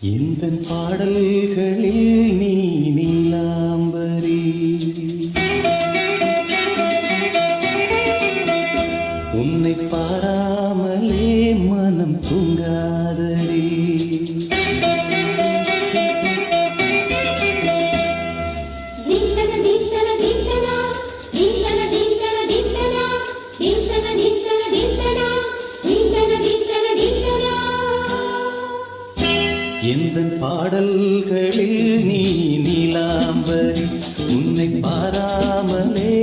எந்தன் பாடல்களில் நீ நீலாம்பரி, உன்னை பாராமலே மனம் தூங்காதடி. எந்தன் பாடல்களில் நீ நீலாம்பரி, உன்னை பாராமலே